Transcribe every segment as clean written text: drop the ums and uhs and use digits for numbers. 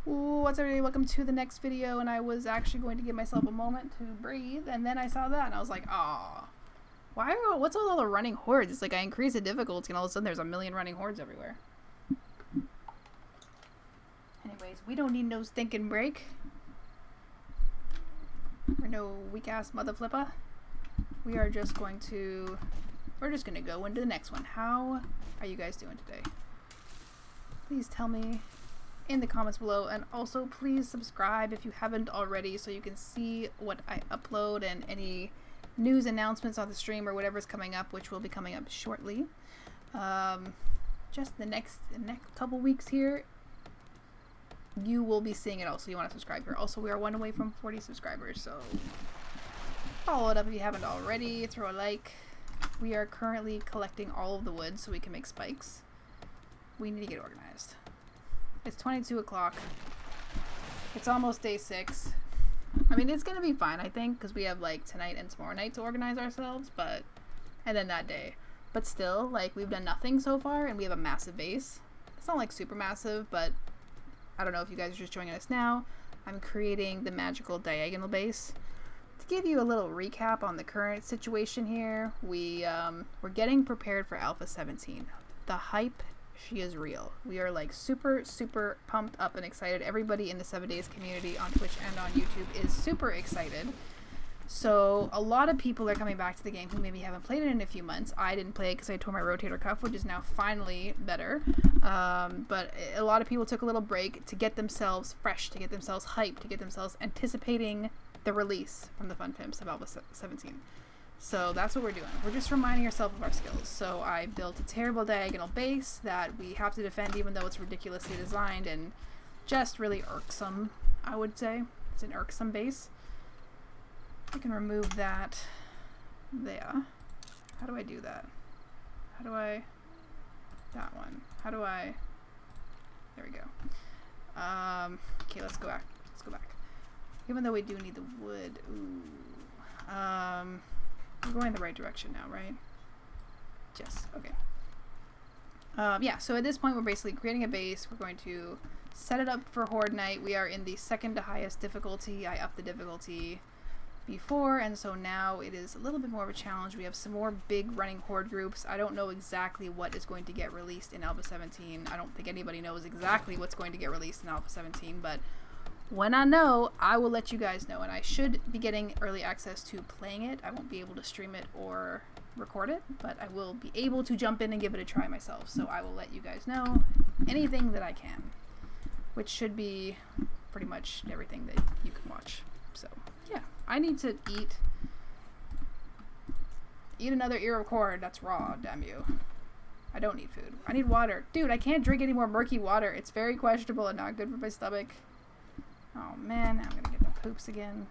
What's up, everybody? Welcome to the next video. And I was actually going to give myself a moment to breathe, and then I saw that and I was like, "Aw, what's with all the running hordes?" It's like I increase the difficulty and all of a sudden there's a million running hordes everywhere. Anyways, we don't need no stinking break. We're no weak ass mother flipper. We're just gonna go into the next one. How are you guys doing today? Please tell me in the comments below, and also please subscribe if you haven't already so you can see what I upload and any news announcements on the stream or whatever's coming up, which will be coming up shortly. Just the next couple weeks here, you will be seeing it all, so you want to subscribe here. Also, we are one away from 40 subscribers, so follow it up if you haven't already. Throw a like. We are currently collecting all of the wood so we can make spikes. We need to get organized. It's 22 o'clock. It's almost day 6. I mean, it's gonna be fine, I think, because we have like tonight and tomorrow night to organize ourselves, and then that day. But still, like, we've done nothing so far, and we have a massive base. It's not like super massive, but I don't know if you guys are just joining us now. I'm creating the magical diagonal base. To give you a little recap on the current situation here, we're getting prepared for Alpha 17. The hype, she is real. We are like super pumped up and excited. Everybody in the 7 Days community on Twitch and on YouTube is super excited. So a lot of people are coming back to the game who maybe haven't played it in a few months. I didn't play it because I tore my rotator cuff, which is now finally better. But a lot of people took a little break to get themselves fresh, to get themselves hyped, to get themselves anticipating the release from the Fun Pimps of Alpha 17. So that's what we're doing. We're just reminding ourselves of our skills. So I built a terrible diagonal base that we have to defend even though it's ridiculously designed and just really irksome, I would say. It's an irksome base. I can remove that there. How do I do that? That one. There we go. Okay, let's go back. Even though we do need the wood. Ooh. We're going the right direction now, right? Yes, okay. Yeah, so at this point we're basically creating a base. We're going to set it up for Horde Night. We are in the second to highest difficulty. I upped the difficulty before, and so now it is a little bit more of a challenge. We have some more big running Horde groups. I don't know exactly what is going to get released in Alpha 17. I don't think anybody knows exactly what's going to get released in Alpha 17, but when I know, I will let you guys know, and I should be getting early access to playing it. I won't be able to stream it or record it, but I will be able to jump in and give it a try myself, so I will let you guys know anything that I can, which should be pretty much everything that you can watch. So yeah, I need to eat another ear of corn that's raw, damn you. I don't need food. I need water. Dude, I can't drink any more murky water. It's very questionable and not good for my stomach. Oh man, I'm gonna get the poops again.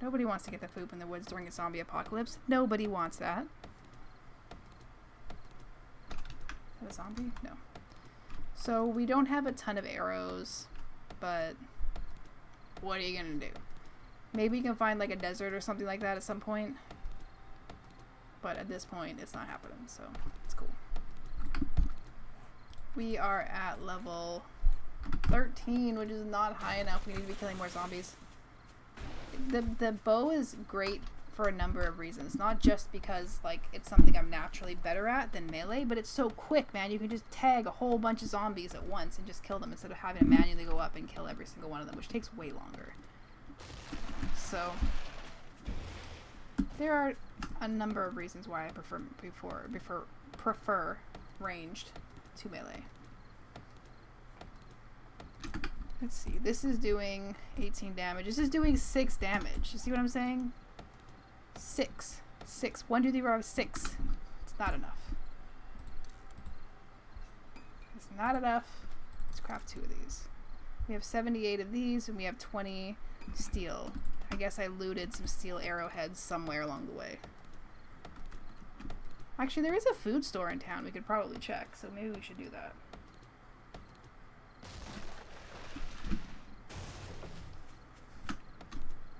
Nobody wants to get the poop in the woods during a zombie apocalypse. Nobody wants that. Is that a zombie? No. So we don't have a ton of arrows, but what are you gonna do? Maybe you can find like a desert or something like that at some point. But at this point, it's not happening, so it's cool. We are at level 13, which is not high enough. We need to be killing more zombies. The bow is great for a number of reasons, not just because like it's something I'm naturally better at than melee, but it's so quick, man. You can just tag a whole bunch of zombies at once and just kill them instead of having to manually go up and kill every single one of them, which takes way longer. So there are a number of reasons why I prefer ranged to melee. Let's see, this is doing 18 damage. This is doing 6 damage. You see what I'm saying? 6. 1, 2, 3, 4, 5, 6. It's not enough. It's not enough. Let's craft 2 of these. We have 78 of these, and we have 20 steel. I guess I looted some steel arrowheads somewhere along the way. Actually, there is a food store in town we could probably check, so maybe we should do that.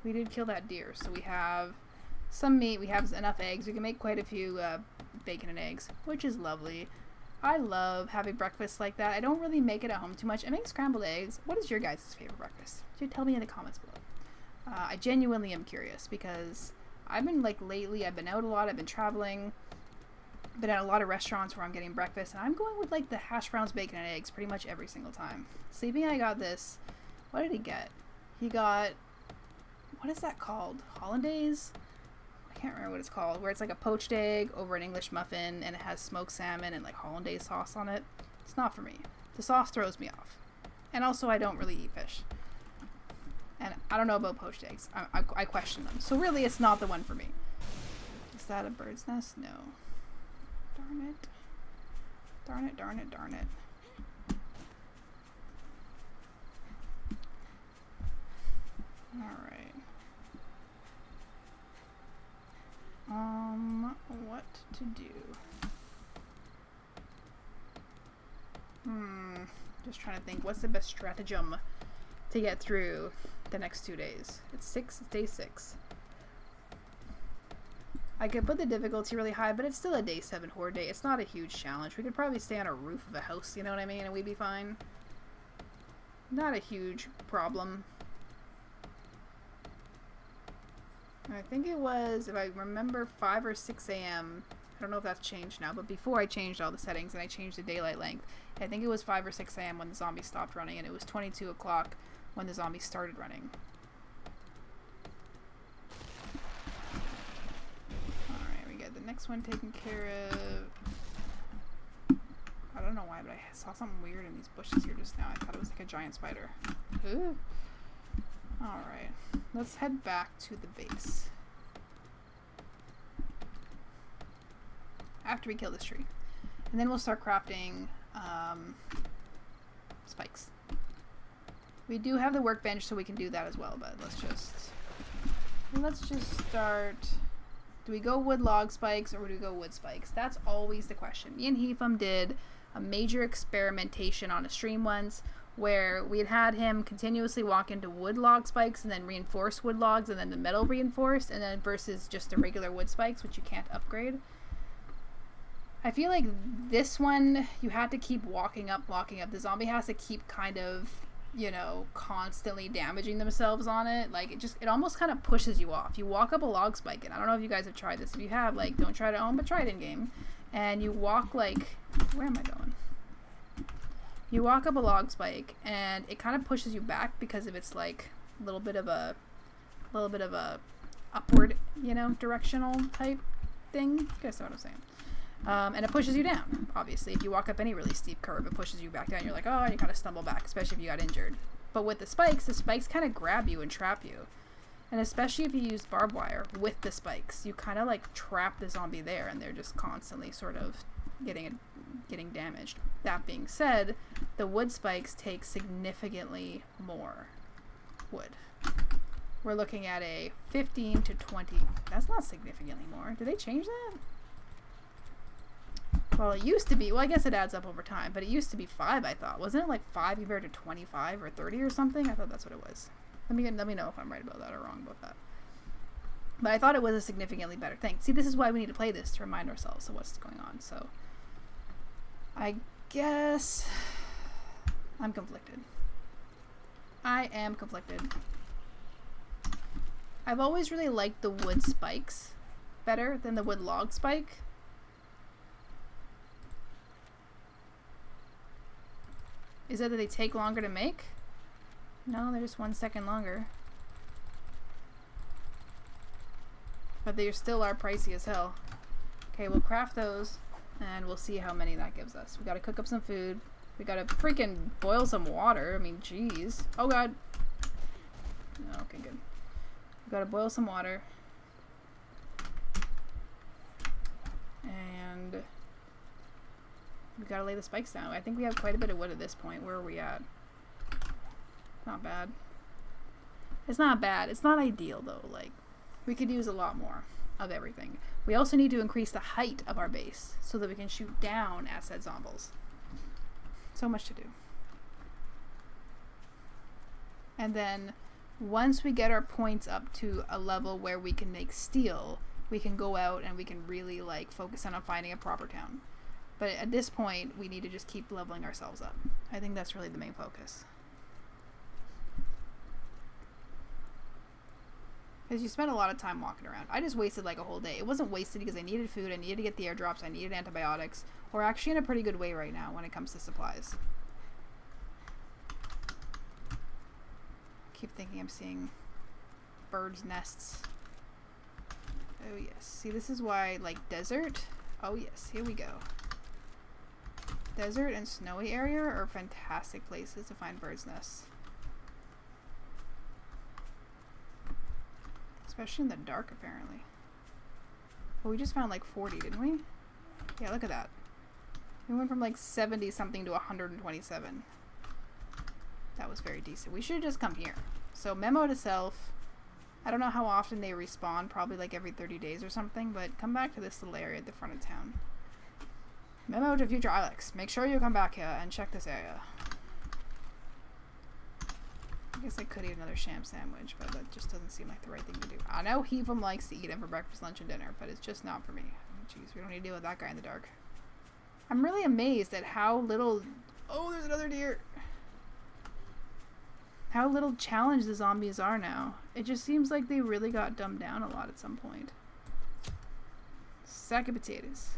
We did kill that deer, so we have some meat, we have enough eggs. We can make quite a few bacon and eggs, which is lovely. I love having breakfast like that. I don't really make it at home too much. I make scrambled eggs. What is your guys' favorite breakfast? You tell me in the comments below. I genuinely am curious because I've been like lately, I've been out a lot, I've been traveling, been at a lot of restaurants where I'm getting breakfast, and I'm going with like the hash browns, bacon, and eggs pretty much every single time. Sleeping, I got this. What did he get? He got, what is that called? Hollandaise? I can't remember what it's called, where it's like a poached egg over an English muffin and it has smoked salmon and like hollandaise sauce on it. It's not for me. The sauce throws me off. And also I don't really eat fish. And I don't know about poached eggs. I question them. So really it's not the one for me. Is that a bird's nest? No. Darn it. Darn it, darn it, darn it. Alright. What to do? Just trying to think, what's the best stratagem to get through the next 2 days? It's day 6. I could put the difficulty really high, but it's still a day 7 horde day. It's not a huge challenge. We could probably stay on a roof of a house, you know what I mean? And we'd be fine. Not a huge problem. I think it was, if I remember, 5 or 6 a.m. I don't know if that's changed now, but before I changed all the settings and I changed the daylight length, I think it was 5 or 6 a.m. when the zombies stopped running, and it was 22 o'clock when the zombies started running. Alright, we got the next one taken care of. I don't know why, but I saw something weird in these bushes here just now. I thought it was like a giant spider. Ooh. Alright, let's head back to the base. After we kill this tree. And then we'll start crafting spikes. We do have the workbench, so we can do that as well, but let's just start. Do we go wood log spikes or do we go wood spikes? That's always the question. Me and Heatham did a major experimentation on a stream once where we had him continuously walk into wood log spikes and then reinforce wood logs and then the metal reinforced, and then versus just the regular wood spikes, which you can't upgrade. I feel like this one, you have to keep walking up. The zombie has to keep kind of, you know, constantly damaging themselves on it. Like, it almost kind of pushes you off. You walk up a log spike, and I don't know if you guys have tried this. If you have, like, don't try it at home, but try it in game. And you walk, like, where am I going? You walk up a log spike, and it kind of pushes you back because of its, like, a little bit of a upward, you know, directional type thing. You guys know what I'm saying. And it pushes you down, obviously. If you walk up any really steep curve, it pushes you back down. You're like, oh, and you kind of stumble back, especially if you got injured. But with the spikes kind of grab you and trap you. And especially if you use barbed wire with the spikes, you kind of like trap the zombie there, and they're just constantly sort of getting damaged. That being said, the wood spikes take significantly more wood. We're looking at a 15 to 20. That's not significantly more. Did they change that? Well, it used to be. Well, I guess it adds up over time, but it used to be 5, I thought. Wasn't it like 5 compared to 25 or 30 or something? I thought that's what it was. Let me know if I'm right about that or wrong about that. But I thought it was a significantly better thing. See, this is why we need to play this, to remind ourselves of what's going on. So, I guess I'm conflicted. I am conflicted. I've always really liked the wood spikes better than the wood log spike. Is it that they take longer to make? No, they're just 1 second longer. But they still are pricey as hell. Okay, we'll craft those, and we'll see how many that gives us. We gotta cook up some food. We gotta freaking boil some water. I mean, jeez. Oh god. Okay, good. We gotta boil some water. And we gotta lay the spikes down. I think we have quite a bit of wood at this point. Where are we at? Not bad. It's not bad. It's not ideal though. Like, we could use a lot more of everything. We also need to increase the height of our base so that we can shoot down at said zombies. So much to do. And then once we get our points up to a level where we can make steel, we can go out and we can really like focus on finding a proper town. But at this point, we need to just keep leveling ourselves up. I think that's really the main focus. Because you spend a lot of time walking around. I just wasted like a whole day. It wasn't wasted because I needed food, I needed to get the airdrops, I needed antibiotics. We're actually in a pretty good way right now when it comes to supplies. Keep thinking I'm seeing birds' nests. Oh yes. See, this is why, like, desert. Oh yes, here we go. Desert and snowy area are fantastic places to find birds' nests. Especially in the dark, apparently. Well, we just found like 40, didn't we? Yeah, look at that. We went from like 70 something to 127. That was very decent. We should have just come here. So, memo to self. I don't know how often they respawn, probably like every 30 days or something, but come back to this little area at the front of town. Memo to future Alex. Make sure you come back here and check this area. I guess I could eat another sham sandwich, but that just doesn't seem like the right thing to do. I know he of them likes to eat it for breakfast, lunch, and dinner, but it's just not for me. Jeez, we don't need to deal with that guy in the dark. I'm really amazed at how little... Oh, there's another deer! How little challenge the zombies are now. It just seems like they really got dumbed down a lot at some point. Sack of potatoes.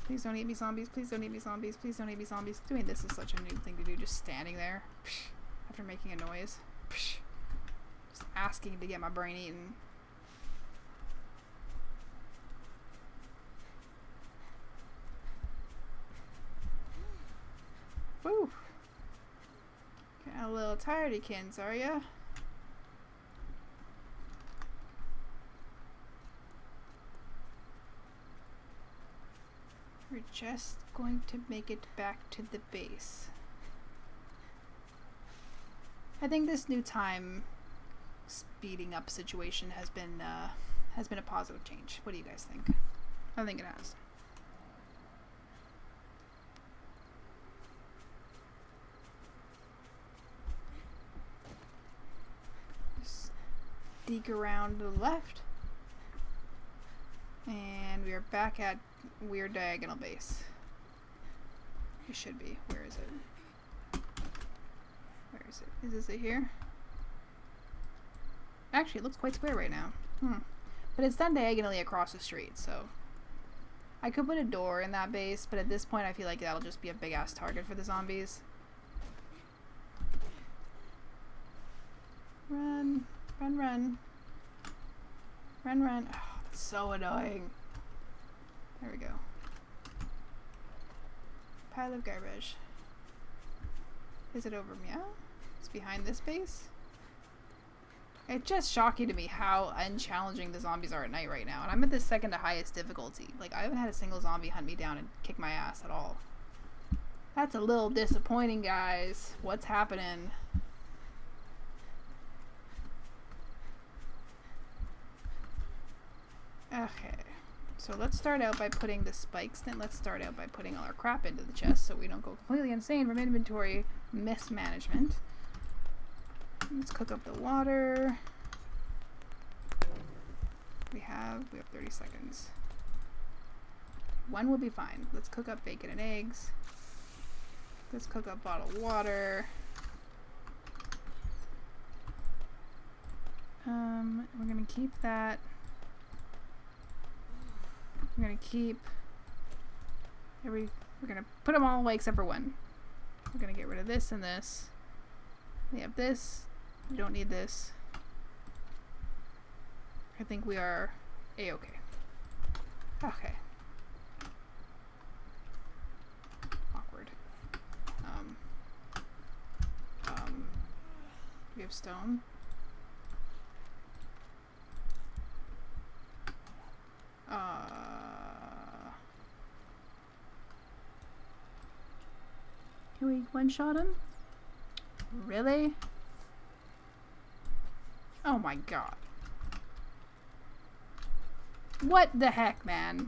Please don't eat me, zombies. Please don't eat me, zombies. Please don't eat me, zombies. Doing this is such a new thing to do, just standing there after making a noise. Just asking to get my brain eaten. Woo! Getting a little tiredykins, are ya? We're just going to make it back to the base. I think this new time speeding up situation has been a positive change. What do you guys think? I think it has. Just dig around to the left. And we are back at weird diagonal base. It should be. Where is it? Where is it? Is this it here? Actually, it looks quite square right now. But it's done diagonally across the street, so... I could put a door in that base, but at this point I feel like that'll just be a big-ass target for the zombies. Run. Run, run. Run, run. Oh, that's so annoying. There we go. Pile of garbage. Is it over meow? It's behind this base? It's just shocking to me how unchallenging the zombies are at night right now. And I'm at the second to highest difficulty. Like, I haven't had a single zombie hunt me down and kick my ass at all. That's a little disappointing, guys. What's happening? Okay. So let's start out by putting the spikes, then let's start out by putting all our crap into the chest so we don't go completely insane from inventory mismanagement. Let's cook up the water. We have 30 seconds. One will be fine. Let's cook up bacon and eggs. Let's cook up bottled water. We're gonna keep that. We're gonna put them all away except for one. We're gonna get rid of this and this. We have this. We don't need this. I think we are a-okay. Okay. Awkward. We have stone. Can we one-shot him? Really? Oh my god. What the heck, man?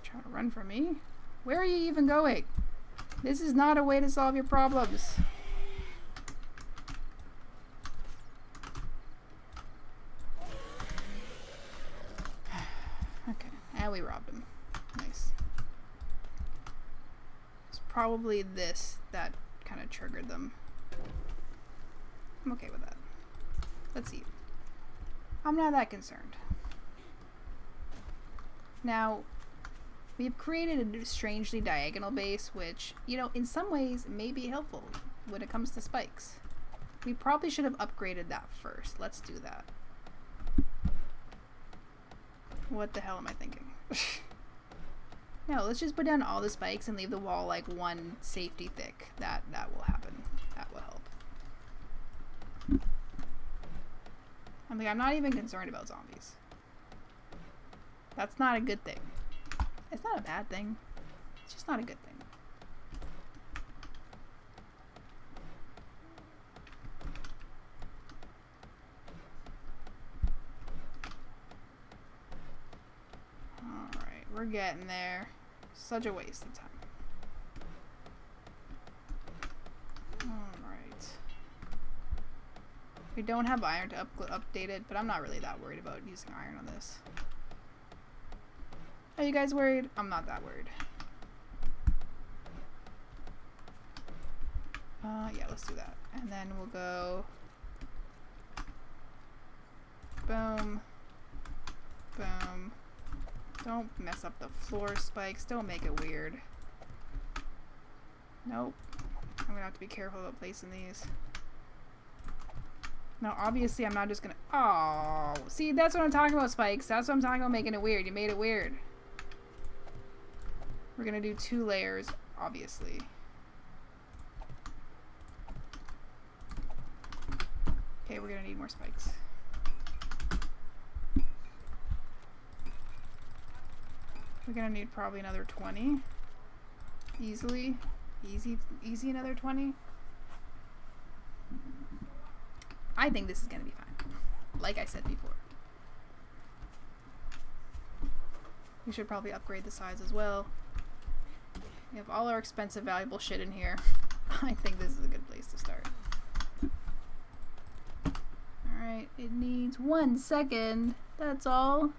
Trying to run from me? Where are you even going? This is not a way to solve your problems. Okay, and we robbed him. Nice. It's probably this that kind of triggered them. I'm okay with that. Let's see. I'm not that concerned. Now, we've created a strangely diagonal base, which, you know, in some ways may be helpful when it comes to spikes. We probably should have upgraded that first. Let's do that. What the hell am I thinking? No, let's just put down all the spikes and leave the wall like one safety thick. That will happen. That will help. I'm not even concerned about zombies. That's not a good thing. It's not a bad thing. It's just not a good thing. Alright, we're getting there. Such a waste of time. Alright. We don't have iron to update it, but I'm not really that worried about using iron on this. Are you guys worried? I'm not that worried. Yeah, let's do that. And then we'll go boom, boom. Don't mess up the floor spikes. Don't make it weird. Nope. I'm gonna have to be careful about placing these. Now, obviously, I'm not just gonna... Oh, see, that's what I'm talking about, spikes. That's what I'm talking about making it weird. You made it weird. We're gonna do 2 layers, obviously. Okay, we're gonna need more spikes. We're gonna need probably another 20. Easily. Easy another 20. I think this is gonna be fine. Like I said before. We should probably upgrade the size as well. We have all our expensive, valuable shit in here. I think this is a good place to start. Alright, it needs 1 second. That's all.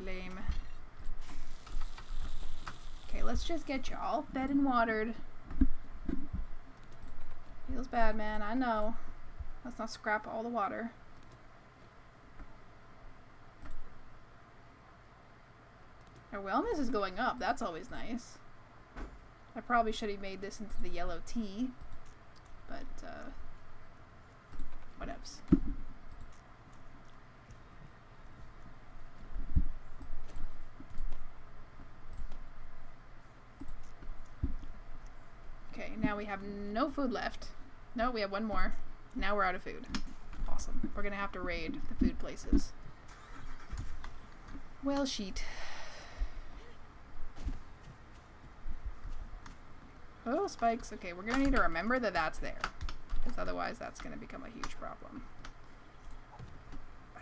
Lame. Okay, let's just get you all fed and watered. Feels bad, man. I know. Let's not scrap all the water. Our wellness is going up. That's always nice. I probably should have made this into the yellow tea. But, whatevs. Okay, now we have no food left. No, we have 1 more. Now we're out of food. Awesome. We're gonna have to raid the food places. Well, sheet. Oh, spikes. Okay, we're gonna need to remember that that's there. Because otherwise that's gonna become a huge problem.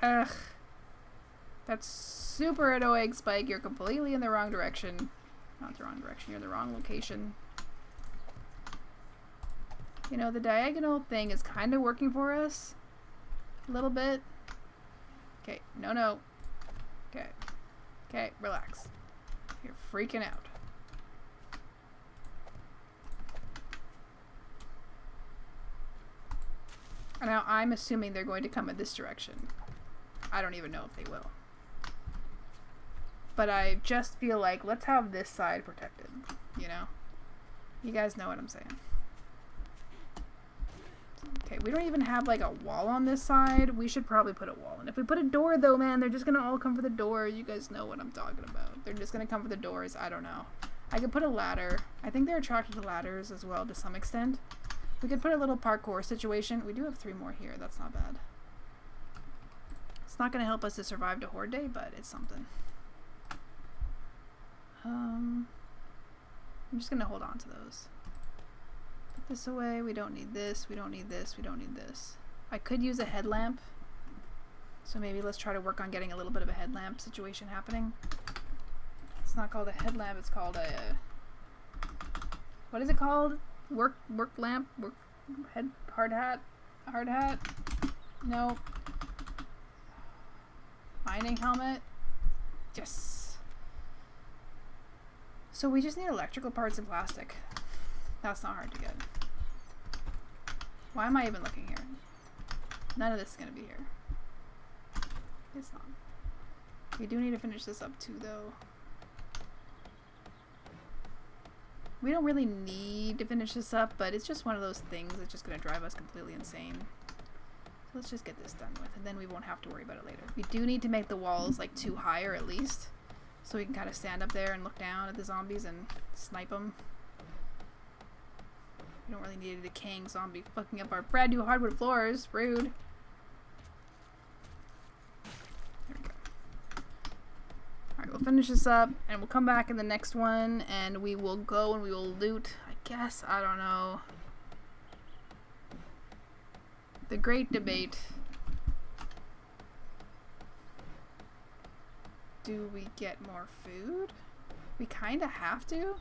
Ugh. That's super annoying, Spike. You're completely in the wrong direction. Not the wrong direction. You're in the wrong location. You know, the diagonal thing is kind of working for us. A little bit. Okay, no. Okay. Okay, relax. You're freaking out. Now, I'm assuming they're going to come in this direction. I don't even know if they will. But I just feel like, let's have this side protected, you know? You guys know what I'm saying. Okay, we don't even have like a wall on this side. We should probably put a wall in. If we put a door though, man, they're just gonna all come for the door. You guys know what I'm talking about. They're just gonna come for the doors. I don't know. I could put a ladder. I think they're attracted to ladders as well to some extent. We could put a little parkour situation. We do have 3 more here. That's not bad. It's not gonna help us to survive to Horde Day, but it's something. I'm just gonna hold on to those. Put this away. We don't need this. We don't need this. We don't need this. I could use a headlamp. So maybe let's try to work on getting a little bit of a headlamp situation happening. It's not called a headlamp, it's called a... What is it called? Work lamp? Hard hat? Hard hat? No. Mining helmet? Yes. So we just need electrical parts and plastic. That's not hard to get. Why am I even looking here? None of this is gonna be here. It's not. We do need to finish this up too, though. We don't really need to finish this up, but it's just one of those things that's just gonna drive us completely insane. So let's just get this done with, and then we won't have to worry about it later. We do need to make the walls like 2 higher at least, so we can kind of stand up there and look down at the zombies and snipe them. We don't really need a decaying zombie fucking up our brand new hardwood floors. Rude. There we go. Alright, we'll finish this up and we'll come back in the next one and we will go and we will loot, I guess, I don't know. The great debate. Do we get more food? We kind of have to,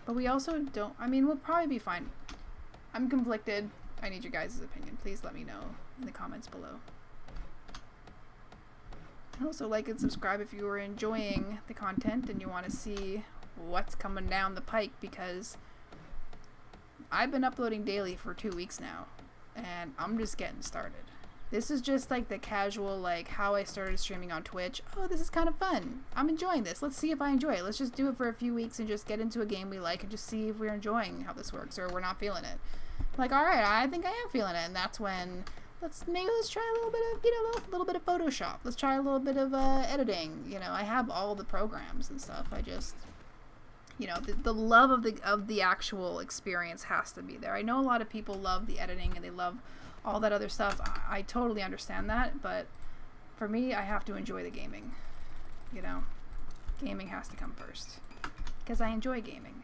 but we also don't. I mean, we'll probably be fine. I'm conflicted. I need your guys' opinion. Please let me know in the comments below. And also like and subscribe if you are enjoying the content and you want to see what's coming down the pike, because I've been uploading daily for 2 weeks now and I'm just getting started. This is just like the casual, like how I started streaming on Twitch. Oh, this is kind of fun. I'm enjoying this. Let's see if I enjoy it. Let's just do it for a few weeks and just get into a game we like and just see if we're enjoying how this works or we're not feeling it. Like, all right, I think I am feeling it, and that's when let's try a little bit of, you know, a little bit of Photoshop. Let's try a little bit of editing. You know, I have all the programs and stuff. I just, you know, the love of the actual experience has to be there. I know a lot of people love the editing and they love all that other stuff. I totally understand that, but for me, I have to enjoy the gaming. You know, gaming has to come first because I enjoy gaming.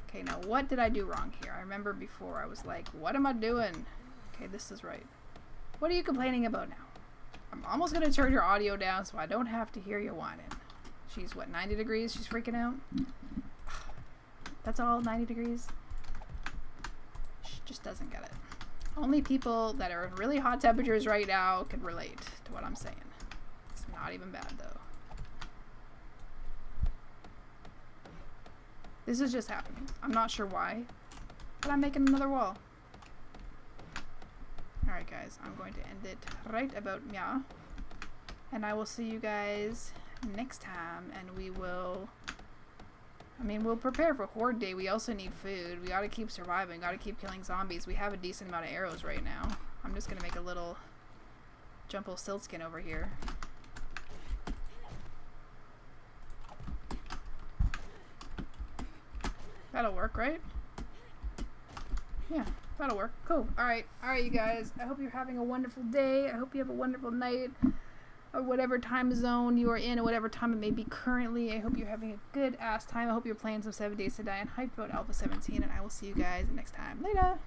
Okay, now what did I do wrong here? I remember before I was like, what am I doing? Okay, this is right. What are you complaining about now? I'm almost gonna turn your audio down so I don't have to hear you whining. She's what, 90 degrees? She's freaking out? That's all, 90 degrees? She just doesn't get it. Only people that are in really hot temperatures right now can relate to what I'm saying. It's not even bad though. This is just happening. I'm not sure why, but I'm making another wall. Alright guys, I'm going to end it right about now. And I will see you guys next time, and we will, I mean, we'll prepare for Horde Day. We also need food. We gotta keep surviving, gotta keep killing zombies. We have a decent amount of arrows right now. I'm just gonna make a little jumbo siltskin over here. That'll work, right? Yeah, that'll work. Cool. Alright, you guys. I hope you're having a wonderful day. I hope you have a wonderful night, or whatever time zone you are in, or whatever time it may be currently. I hope you're having a good ass time. I hope you're playing some 7 Days to Die and hyped about Alpha 17, and I will see you guys next time. Later!